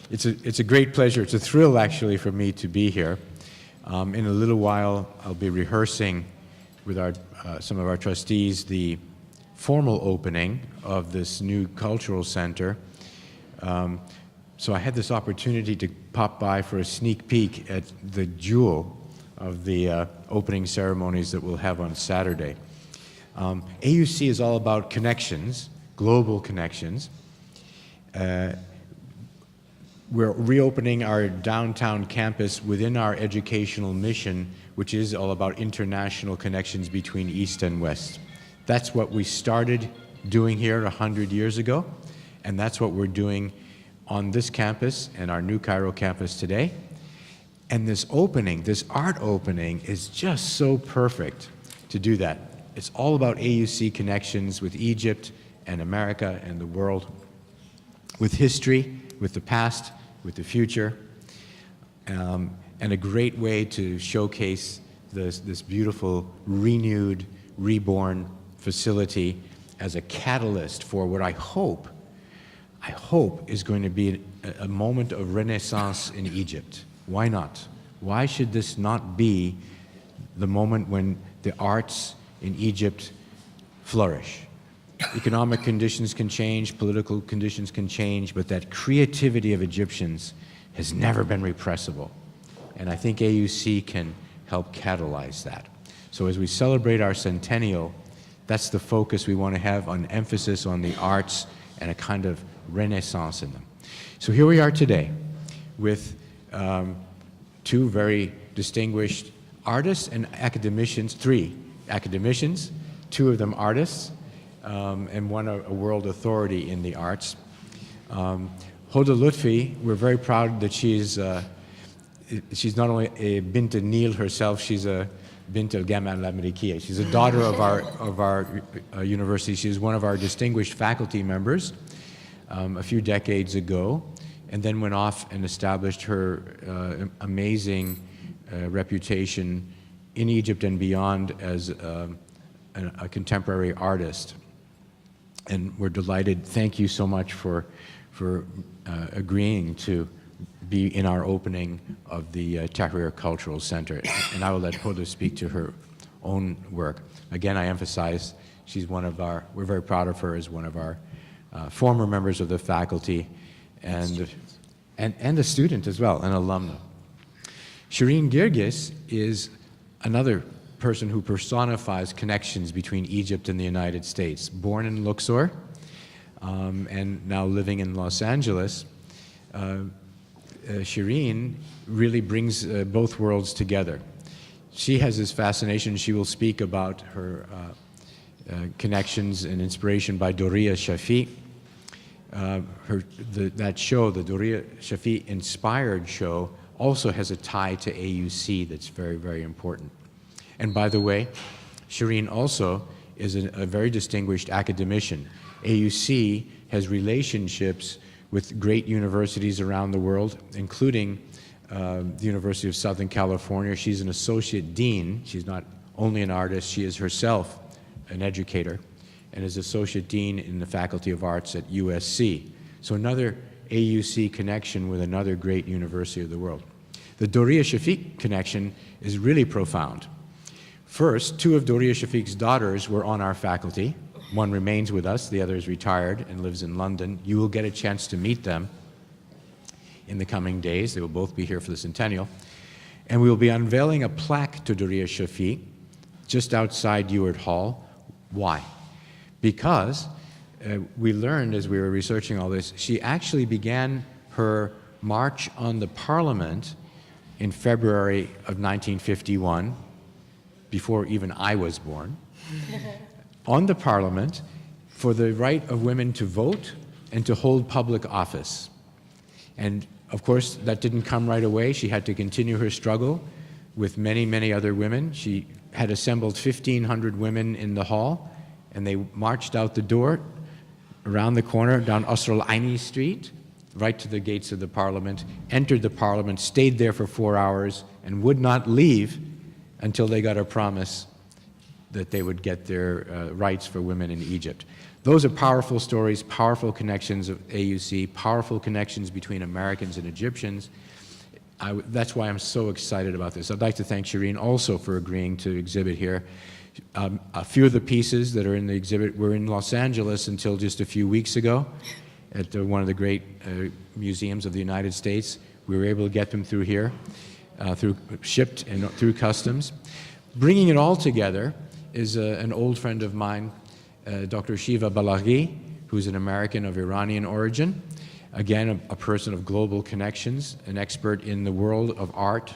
It's a great pleasure. It's a thrill, actually, for me to be here. In a little while, I'll be rehearsing with some of our trustees the formal opening of this new cultural center. So I had this opportunity to pop by for a sneak peek at the jewel of the opening ceremonies that we'll have on Saturday. AUC is all about connections, global connections. We're reopening our downtown campus within our educational mission, which is all about international connections between East and West. That's what we started doing here 100 years ago, and that's what we're doing on this campus and our new Cairo campus today. And this opening, this art opening, is just so perfect to do that. It's all about AUC connections with Egypt and America and the world, with history, with the past, with the future, and a great way to showcase this beautiful, renewed, reborn facility as a catalyst for what I hope is going to be a moment of renaissance in Egypt. Why not? Why should this not be the moment when the arts in Egypt flourish? Economic conditions can change, political conditions can change, but that creativity of Egyptians has never been repressible. And I think AUC can help catalyze that. So as we celebrate our centennial, that's the focus we want to have, on emphasis on the arts and a kind of renaissance in them. So here we are today with two very distinguished artists and academicians, three academicians, two of them artists, and one a world authority in the arts. Huda Lutfi, we're very proud that she's not only a Bint al-Nil herself, she's a Bint al-Jami'a al-Amerikiyya. She's a daughter of our university. She's one of our distinguished faculty members a few decades ago, and then went off and established her amazing reputation in Egypt and beyond as a contemporary artist. And we're delighted. Thank you so much for agreeing to be in our opening of the Tahrir Cultural Center. And I will let Huda speak to her own work. Again, I emphasize she's one of our, we're very proud of her as one of our former members of the faculty and a student as well, an alumna. Sherin Guirguis is another person who personifies connections between Egypt and the United States. Born in Luxor and now living in Los Angeles, Sherin really brings both worlds together. She has this fascination. She will speak about her connections and inspiration by Doria Shafik. That show, the Doria Shafik inspired show, also has a tie to AUC that's very, very important. And by the way, Sherin also is a very distinguished academician. AUC has relationships with great universities around the world, including the University of Southern California. She's an associate dean. She's not only an artist, she is herself an educator, and is associate dean in the Faculty of Arts at USC. So another AUC connection with another great university of the world. The Doria Shafik connection is really profound. First, two of Doria Shafik's daughters were on our faculty. One remains with us, the other is retired and lives in London. You will get a chance to meet them in the coming days. They will both be here for the centennial. And we will be unveiling a plaque to Doria Shafik just outside Ewart Hall. Why? Because we learned as we were researching all this, she actually began her march on the Parliament in February of 1951, before even I was born, on the Parliament for the right of women to vote and to hold public office. And of course, that didn't come right away. She had to continue her struggle with many, many other women. She had assembled 1,500 women in the hall, and they marched out the door, around the corner, down Asr al-Aini Street, right to the gates of the Parliament, entered the Parliament, stayed there for 4 hours, and would not leave until they got a promise that they would get their rights for women in Egypt. Those are powerful stories, powerful connections of AUC, powerful connections between Americans and Egyptians. That's why I'm so excited about this. I'd like to thank Sherin also for agreeing to exhibit here. A few of the pieces that are in the exhibit were in Los Angeles until just a few weeks ago at one of the great museums of the United States. We were able to get them through here, shipped and through customs. Bringing it all together is an old friend of mine, Dr. Shiva Balaghi, who's an American of Iranian origin. Again, a person of global connections, an expert in the world of art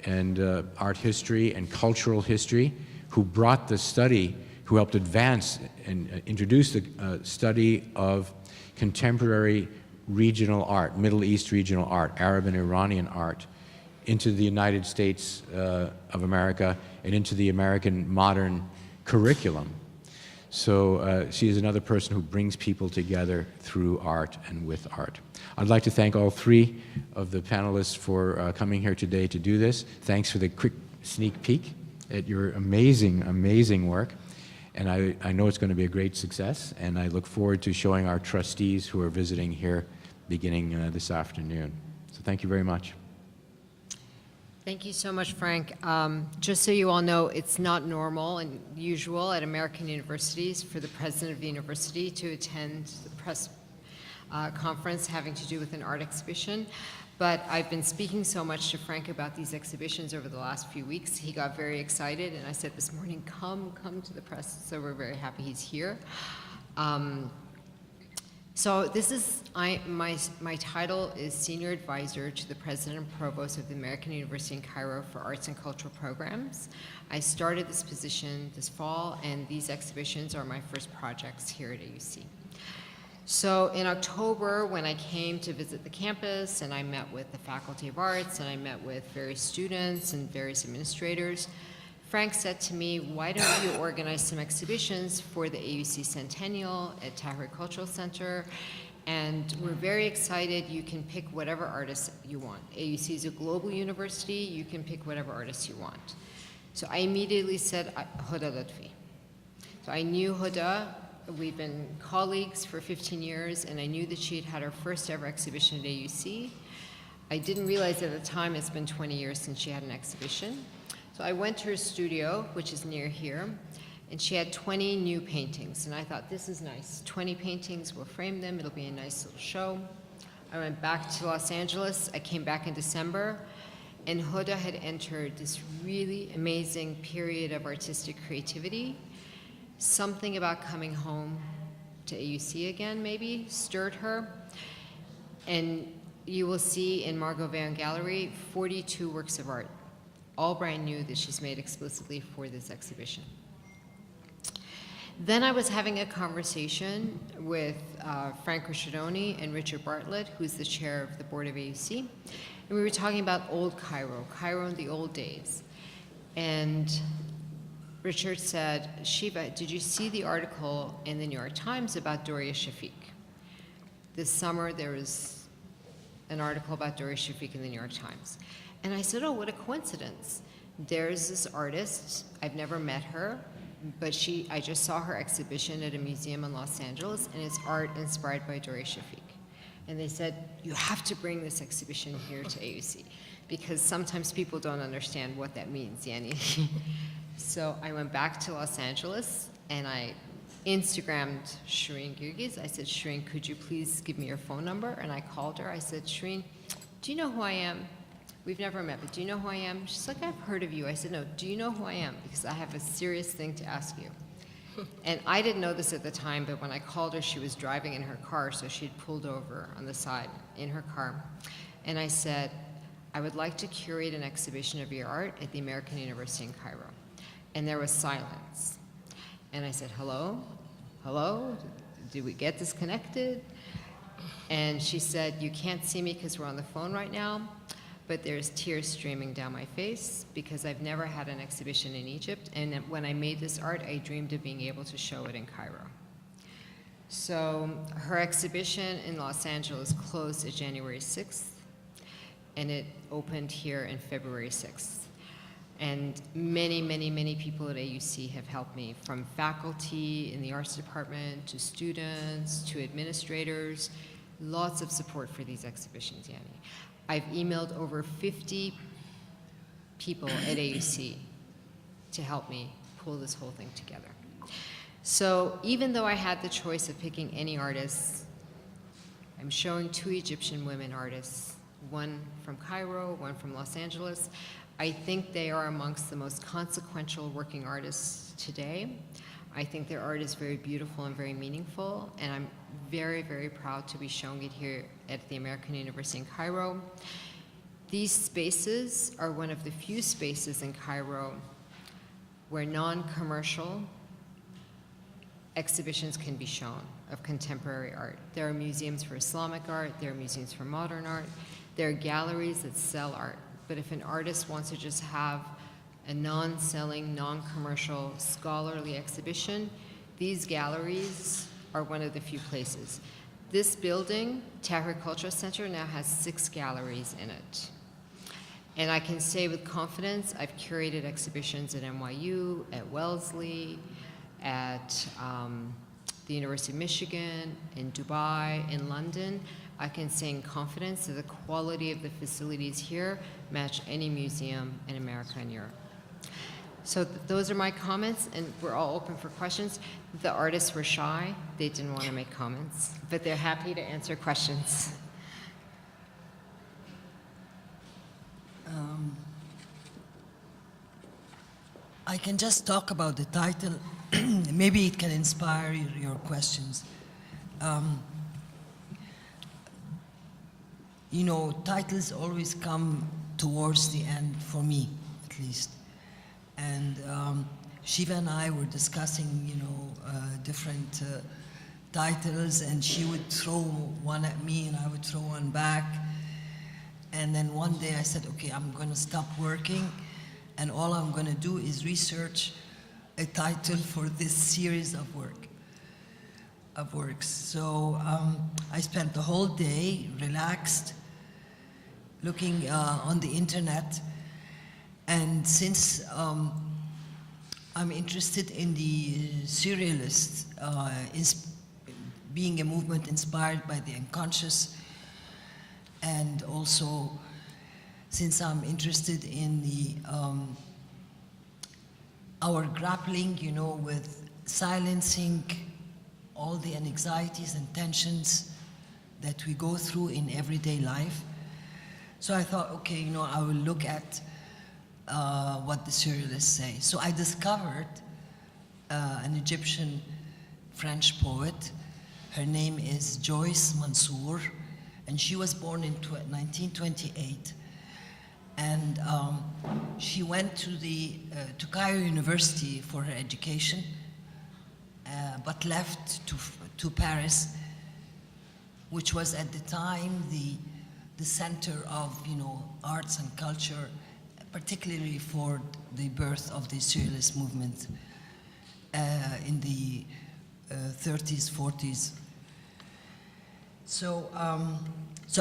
and art history and cultural history, who brought the study, who helped advance and introduce the study of contemporary regional art, Middle East regional art, Arab and Iranian art, into the United States of America and into the American modern curriculum. So she is another person who brings people together through art and with art. I'd like to thank all three of the panelists for coming here today to do this. Thanks for the quick sneak peek at your amazing, amazing work. And I know it's going to be a great success, and I look forward to showing our trustees who are visiting here beginning this afternoon. So thank you very much. Thank you so much, Frank. Just so you all know, it's not normal and usual at American universities for the president of the university to attend the press conference having to do with an art exhibition. But I've been speaking so much to Frank about these exhibitions over the last few weeks. He got very excited, and I said this morning, come to the press. So we're very happy he's here. So this is, my title is Senior Advisor to the President and Provost of the American University in Cairo for Arts and Cultural Programs. I started this position this fall, and these exhibitions are my first projects here at AUC. So in October, when I came to visit the campus, and I met with the Faculty of Arts, and I met with various students and various administrators, Frank said to me, why don't you organize some exhibitions for the AUC Centennial at Tahrir Cultural Center? And we're very excited. You can pick whatever artists you want. AUC is a global university. You can pick whatever artists you want. So I immediately said, Huda Lutfi. So I knew Huda. We've been colleagues for 15 years, and I knew that she had had her first ever exhibition at AUC. I didn't realize at the time it's been 20 years since she had an exhibition. So I went to her studio, which is near here, and she had 20 new paintings. And I thought, this is nice. 20 paintings, we'll frame them, it'll be a nice little show. I went back to Los Angeles. I came back in December, and Huda had entered this really amazing period of artistic creativity. Something about coming home to AUC again, maybe, stirred her. And you will see in Margot Vaillant Gallery 42 works of art, all brand new that she's made explicitly for this exhibition. Then I was having a conversation with Frank Ricciardoni and Richard Bartlett, who's the chair of the board of AUC, and we were talking about old Cairo, Cairo in the old days. And Richard said, Shiva, did you see the article in the New York Times about Doria Shafik? This summer there was an article about Doria Shafik in the New York Times. And I said, oh, what a coincidence. There's this artist, I've never met her, but I just saw her exhibition at a museum in Los Angeles, and it's art inspired by Doria Shafik. And they said, you have to bring this exhibition here to AUC, because sometimes people don't understand what that means, Yani. So I went back to Los Angeles, and I Instagrammed Sherin Guirguis. I said, Sherin, could you please give me your phone number? And I called her. I said, Sherin, do you know who I am? We've never met, but do you know who I am? She's like, I've heard of you. I said, no, do you know who I am? Because I have a serious thing to ask you. And I didn't know this at the time, but when I called her, she was driving in her car, so she'd pulled over on the side in her car. And I said, I would like to curate an exhibition of your art at the American University in Cairo. And there was silence. And I said, hello? Hello? Did we get disconnected? And she said, you can't see me because we're on the phone right now, but there's tears streaming down my face because I've never had an exhibition in Egypt. And when I made this art, I dreamed of being able to show it in Cairo. So her exhibition in Los Angeles closed at January 6th, and it opened here in February 6th. And many, many, many people at AUC have helped me, from faculty in the arts department to students to administrators. Lots of support for these exhibitions, Yanni. I've emailed over 50 people at AUC to help me pull this whole thing together. So even though I had the choice of picking any artists, I'm showing 2 Egyptian women artists, one from Cairo, one from Los Angeles. I think they are amongst the most consequential working artists today. I think their art is very beautiful and very meaningful, and I'm very, very proud to be showing it here at the American University in Cairo. These spaces are one of the few spaces in Cairo where non-commercial exhibitions can be shown of contemporary art. There are museums for Islamic art, there are museums for modern art, there are galleries that sell art. But if an artist wants to just have a non-selling, non-commercial, scholarly exhibition, these galleries are one of the few places. This building, Tahrir Cultural Center, now has 6 galleries in it. And I can say with confidence, I've curated exhibitions at NYU, at Wellesley, at the University of Michigan, in Dubai, in London. I can say in confidence that the quality of the facilities here match any museum in America and Europe. So those are my comments, and we're all open for questions. The artists were shy. They didn't want to make comments, but they're happy to answer questions. I can just talk about the title. Maybe it can inspire your questions. You know, titles always come towards the end, for me at least. And Shiva and I were discussing, you know, different titles, and she would throw one at me and I would throw one back. And then one day I said, okay, I'm going to stop working, and all I'm going to do is research a title for this series of works. So I spent the whole day relaxed, looking on the internet, and since I'm interested in the surrealists, being a movement inspired by the unconscious, and also since I'm interested in the our grappling, you know, with silencing all the anxieties and tensions that we go through in everyday life. So I thought, okay, you know, I will look at what the surrealists say. So I discovered an Egyptian French poet. Her name is Joyce Mansour, and she was born in 1928. And she went to Cairo University for her education, but left to Paris, which was at the time the center of, you know, arts and culture, particularly for the birth of the surrealist movement in the 30s, 40s. So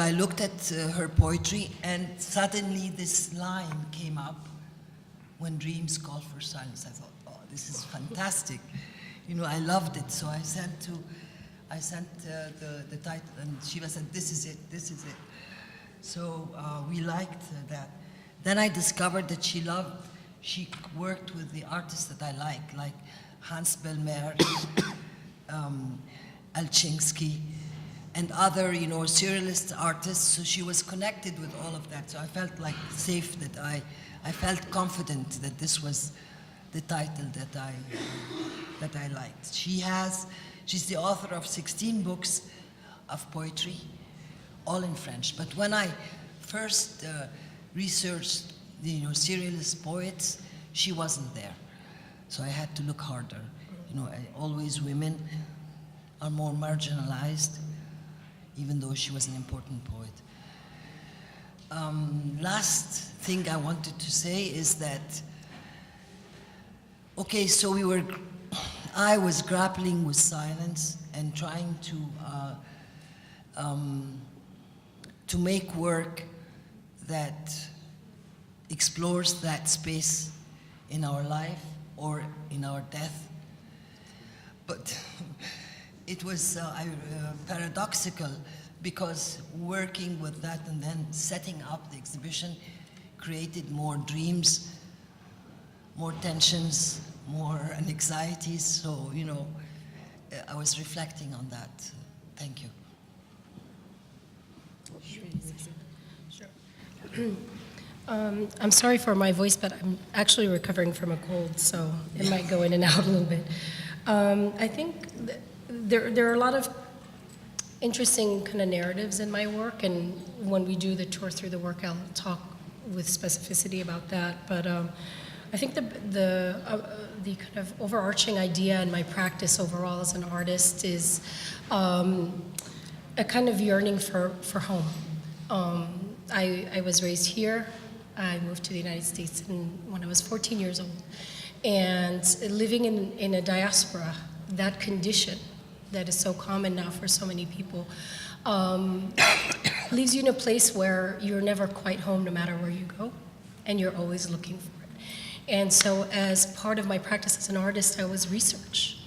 I looked at her poetry, and suddenly this line came up: when dreams call for silence. I thought, oh, this is fantastic. You know, I loved it. So I sent the title, and Shiva said, this is it, this is it. So we liked that. Then I discovered that she worked with the artists that I like Hans Bellmer, Alchinsky, and other, you know, surrealist artists. So she was connected with all of that. So I felt like safe, that I felt confident that this was the title that I liked. She's the author of 16 books of poetry, all in French. But when I first researched the, you know, surrealist poets, she wasn't there. So I had to look harder. You know, always women are more marginalized, even though she was an important poet. Last thing I wanted to say is that, okay, so I was grappling with silence and trying to make work that explores that space in our life or in our death. But it was paradoxical, because working with that and then setting up the exhibition created more dreams, more tensions, more anxieties. So, you know, I was reflecting on that. Thank you. Sure. I'm sorry for my voice, but I'm actually recovering from a cold, so it might go in and out a little bit. I think there are a lot of interesting kind of narratives in my work, and when we do the tour through the work, I'll talk with specificity about that. But I think the kind of overarching idea in my practice overall as an artist is a kind of yearning for home. I was raised here. I moved to the United States when I was 14 years old. And living in a diaspora, that condition that is so common now for so many people, leaves you in a place where you're never quite home no matter where you go, and you're always looking for it. And so as part of my practice as an artist, I was research.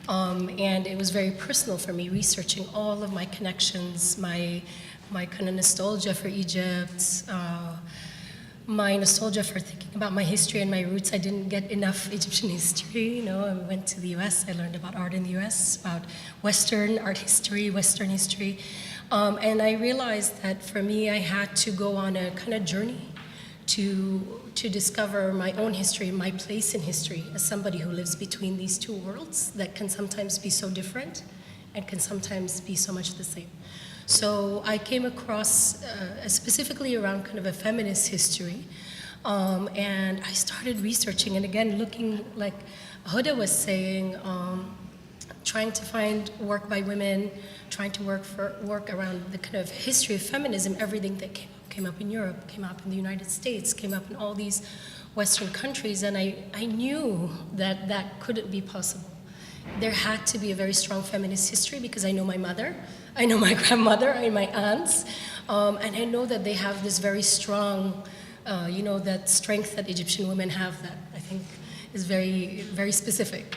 And it was very personal for me, researching all of my connections, my kind of nostalgia for Egypt, my nostalgia for thinking about my history and my roots. I didn't get enough Egyptian history, you know. I went to the US, I learned about art in the US, about Western art history, Western history. And I realized that for me, I had to go on a kind of journey to discover my own history, my place in history as somebody who lives between these two worlds that can sometimes be so different and can sometimes be so much the same. So I came across specifically around kind of a feminist history, and I started researching, and again, looking like Huda was saying, trying to find work by women, trying to work around the kind of history of feminism, everything that came up in Europe, came up in the United States, came up in all these Western countries, and I knew that that couldn't be possible. There had to be a very strong feminist history because I know my mother, I know my grandmother, I know my aunts, and I know that they have this very strong, you know, that strength that Egyptian women have that I think is very, very specific.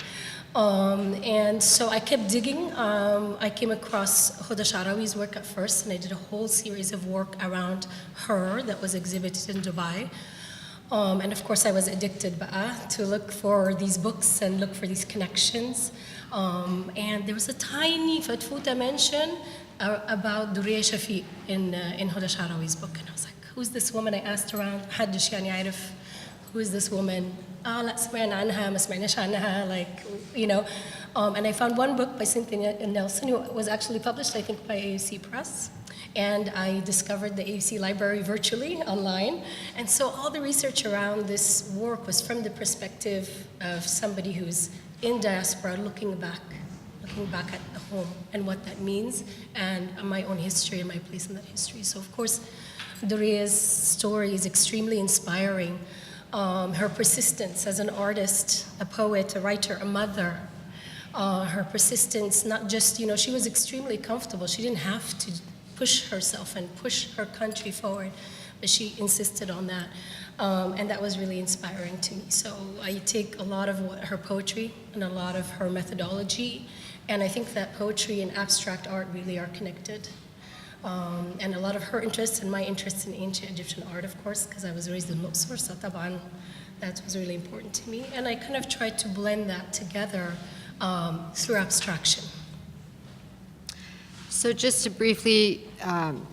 And so I kept digging. I came across Huda Sha'rawi's work at first, and I did a whole series of work around her that was exhibited in Dubai. And of course I was addicted to look for these books and look for these connections. And there was a tiny fatfuta mention about Doria Shafik in Huda Sha'rawi's book. And I was like, who's this woman? I asked around, محدش يعني يعرف who is this woman? لا سمعنا عنها ما سمعناش عنها, like, you know. And I found one book by Cynthia Nelson, who was actually published, I think, by AUC Press. And I discovered the AUC library virtually online. And so all the research around this work was from the perspective of somebody who's in diaspora, looking back at the home and what that means, and my own history and my place in that history. So of course, Doria's story is extremely inspiring. Her persistence as an artist, a poet, a writer, a mother, her persistence, not just, you know, she was extremely comfortable. She didn't have to push herself and push her country forward, but she insisted on that. And that was really inspiring to me. So I take a lot of her poetry and a lot of her methodology, and I think that poetry and abstract art really are connected. And a lot of her interests and my interests in ancient Egyptian art, of course, because I was raised in Luxor, so taban, that was really important to me. And I kind of tried to blend that together through abstraction. So just to briefly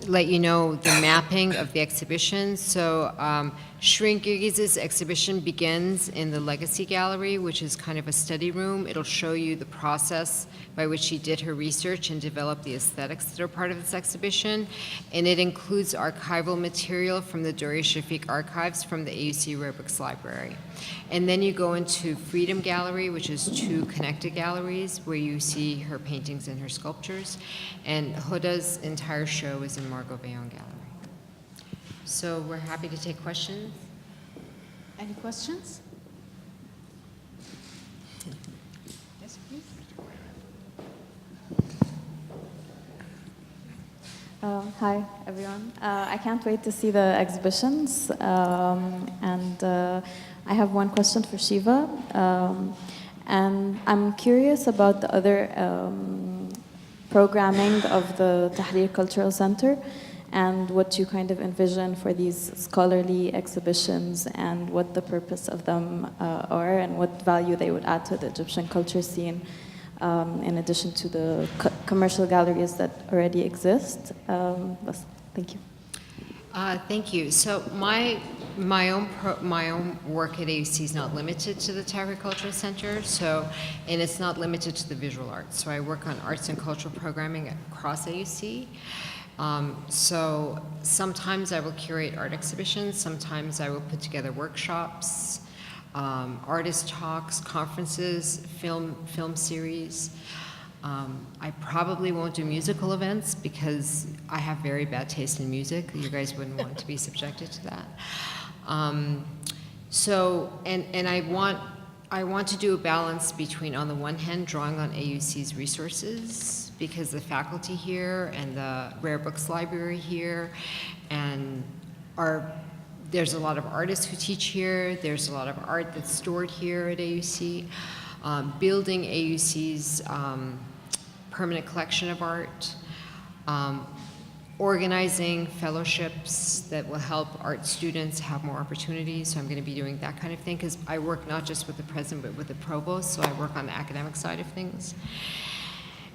let you know the mapping of the exhibition. So Sherin Guirguis' exhibition begins in the Legacy Gallery, which is kind of a study room. It'll show you the process by which she did her research and developed the aesthetics that are part of this exhibition. And it includes archival material from the Doria Shafik archives from the AUC Rare Books Library. And then you go into Freedom Gallery, which is two connected galleries where you see her paintings and her sculptures. And Huda's entire show is in Margot Vaillant Gallery. So we're happy to take questions. Any questions? Yes, please. Hi, everyone. I can't wait to see the exhibitions. And I have one question for Shiva. And I'm curious about the other programming of the Tahrir Cultural Center and what you kind of envision for these scholarly exhibitions and what the purpose of them are and what value they would add to the Egyptian culture scene. In addition to the commercial galleries that already exist. Thank you. Thank you. So my own work at AUC is not limited to the Tahrir Cultural Center. And it's not limited to the visual arts. So I work on arts and cultural programming across AUC. So sometimes I will curate art exhibitions. Sometimes I will put together workshops. Artist talks, conferences, film series. I probably won't do musical events because I have very bad taste in music. You guys wouldn't want to be subjected to that. I want to do a balance between, on the one hand, drawing on AUC's resources because the faculty here and the Rare Books Library here and there's a lot of artists who teach here. There's a lot of art that's stored here at AUC. Building AUC's permanent collection of art. Organizing fellowships that will help art students have more opportunities. So I'm going to be doing that kind of thing because I work not just with the president but with the provost. So I work on the academic side of things.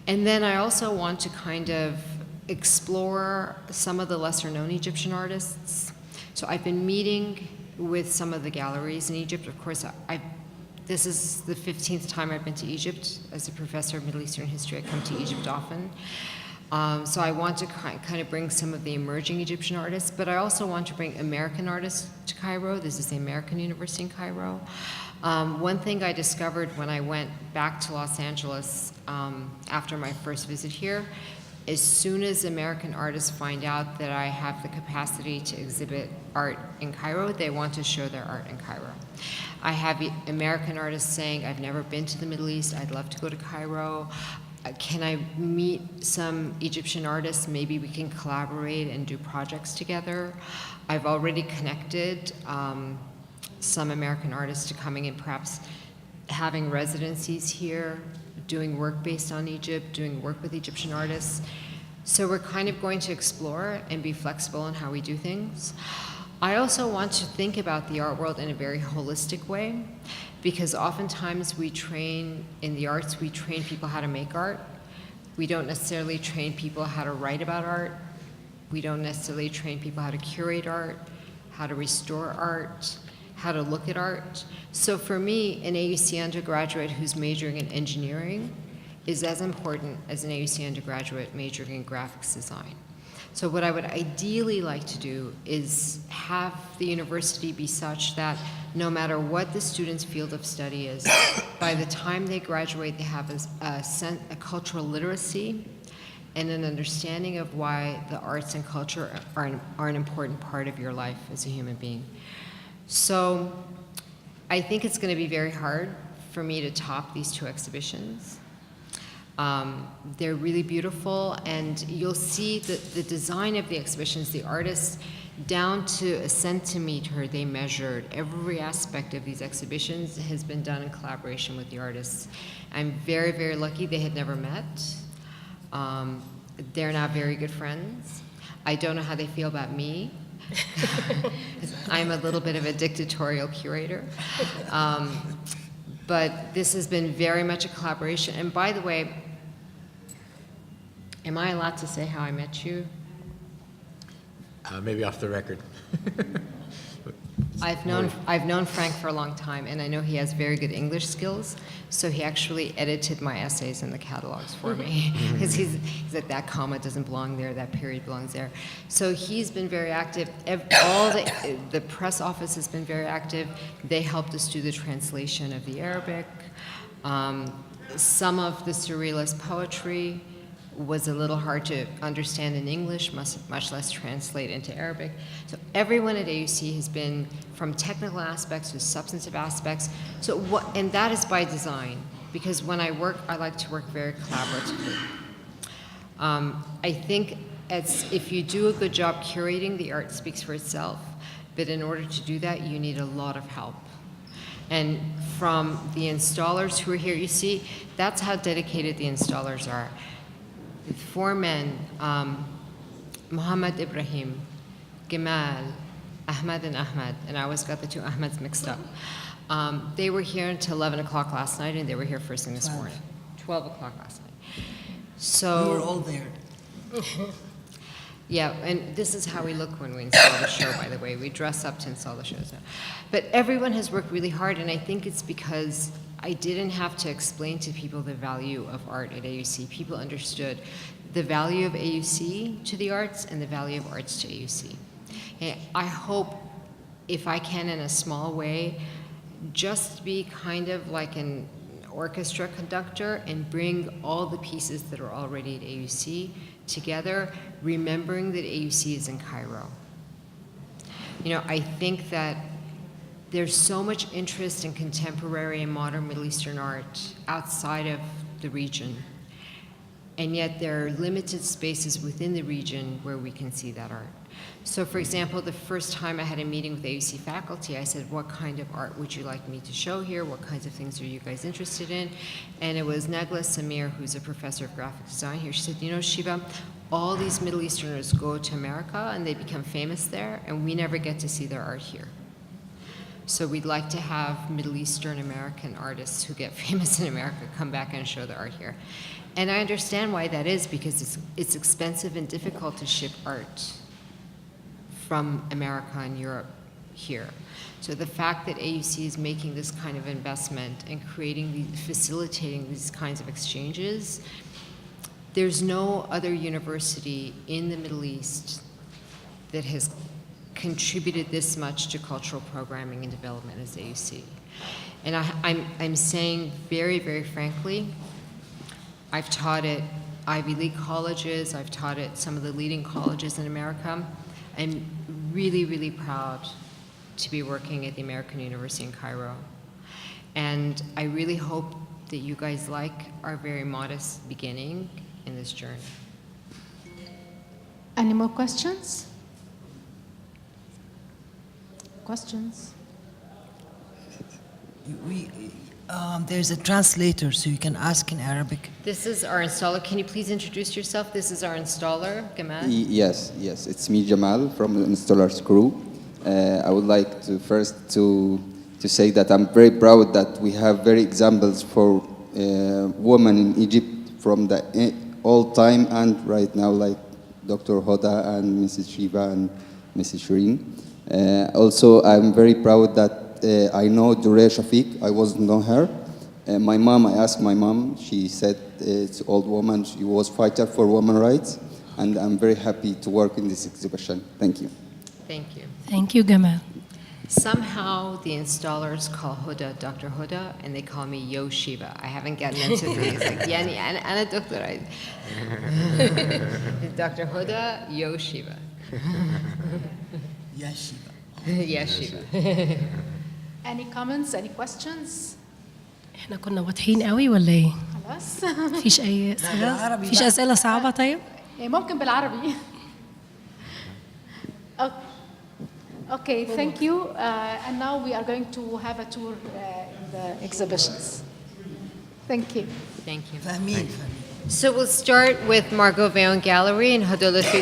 And then I also want to kind of explore some of the lesser known Egyptian artists. So I've been meeting with some of the galleries in Egypt. Of course, this is the 15th time I've been to Egypt. As a professor of Middle Eastern history, I come to Egypt often. So I want to kind of bring some of the emerging Egyptian artists, but I also want to bring American artists to Cairo. This is the American University in Cairo. One thing I discovered when I went back to Los Angeles after my first visit here, as soon as American artists find out that I have the capacity to exhibit art in Cairo, they want to show their art in Cairo. I have American artists saying, I've never been to the Middle East, I'd love to go to Cairo. Can I meet some Egyptian artists? Maybe we can collaborate and do projects together. I've already connected some American artists to coming and perhaps having residencies here, doing work based on Egypt, doing work with Egyptian artists. So we're kind of going to explore and be flexible in how we do things. I also want to think about the art world in a very holistic way, because oftentimes we train, in the arts, we train people how to make art. We don't necessarily train people how to write about art. We don't necessarily train people how to curate art, how to restore art, how to look at art. So for me, an AUC undergraduate who's majoring in engineering is as important as an AUC undergraduate majoring in graphics design. So what I would ideally like to do is have the university be such that no matter what the student's field of study is, by the time they graduate, they have a cultural literacy and an understanding of why the arts and culture are an important part of your life as a human being. So I think it's going to be very hard for me to top these two exhibitions. They're really beautiful, and you'll see the design of the exhibitions, the artists, down to a centimeter, they measured. Every aspect of these exhibitions has been done in collaboration with the artists. I'm very, very lucky they had never met. They're now very good friends. I don't know how they feel about me. I'm a little bit of a dictatorial curator. But this has been very much a collaboration. And by the way, am I allowed to say how I met you? Maybe off the record. I've known Frank for a long time, and I know he has very good English skills, so he actually edited my essays in the catalogs for me, because he's like, that comma doesn't belong there, that period belongs there. So he's been very active. All the press office has been very active. They helped us do the translation of the Arabic. Some of the surrealist poetry was a little hard to understand in English, much less translate into Arabic. So everyone at AUC has been, from technical aspects to substantive aspects. And that is by design, because when I work, I like to work very collaboratively. I think if you do a good job curating, the art speaks for itself. But in order to do that, you need a lot of help. And from the installers who are here, you see, that's how dedicated the installers are. The 4 men, Muhammad Ibrahim, Gamal, Ahmad, and I always got the 2 Ahmads mixed up. They were here until 11 o'clock last night, and they were here first thing this morning. 12 o'clock last night. So We were all there. yeah, and this is how we look when we install the show, by the way. We dress up to install the shows. But everyone has worked really hard, and I think it's because I didn't have to explain to people the value of art at AUC. People understood the value of AUC to the arts and the value of arts to AUC. And I hope, if I can in a small way, just be kind of like an orchestra conductor and bring all the pieces that are already at AUC together, remembering that AUC is in Cairo. You know, I think that there's so much interest in contemporary and modern Middle Eastern art outside of the region, and yet there are limited spaces within the region where we can see that art. So for example, the first time I had a meeting with AUC faculty, I said, what kind of art would you like me to show here? What kinds of things are you guys interested in? And it was Negla Samir, who's a professor of graphic design here. She said, you know, Shiva, all these Middle Easterners go to America and they become famous there, and we never get to see their art here. So we'd like to have Middle Eastern American artists who get famous in America come back and show their art here. And I understand why that is, because it's expensive and difficult to ship art from America and Europe here. So the fact that AUC is making this kind of investment and facilitating these kinds of exchanges, there's no other university in the Middle East that has contributed this much to cultural programming and development as AUC. And I'm saying very, very frankly, I've taught at Ivy League colleges, I've taught at some of the leading colleges in America. I'm really, really proud to be working at the American University in Cairo. And I really hope that you guys like our very modest beginning in this journey. Any more questions? Questions? There's a translator, so you can ask in Arabic. This is our installer. Can you please introduce yourself? This is our installer, Gamal. Yes, it's me, Jamal, from the installers crew. I would like to first to say that I'm very proud that we have very examples for women in Egypt from the old time and right now, like Dr. Huda and Mrs. Shiva and Mrs. Sherin. Also, I'm very proud that I know Doria Shafik. I wasn't know her. My mom, I asked my mom, she said it's an old woman, she was fighter for women's rights, and I'm very happy to work in this exhibition. Thank you. Thank you. Thank you, Gamal. Somehow the installers call Huda Dr. Huda, and they call me Yo Shiva. I haven't gotten into things like Yani Ana Doctor. Dr. Huda, Yo Shiva. Yes, Shiva. Yes, Shiva. Any comments? Any questions? احنا كنا واضحين قوي ولا ايه؟ خلاص. مفيش اي اسئله؟ بالعربي مفيش بقى. اسئله صعبه طيب؟ ممكن بالعربي. Okay, thank you. And now we are going to have a tour in the exhibitions. Thank you. Thank you. فاهمين. So we'll start with Margot Vaillant Gallery and Huda Lutfi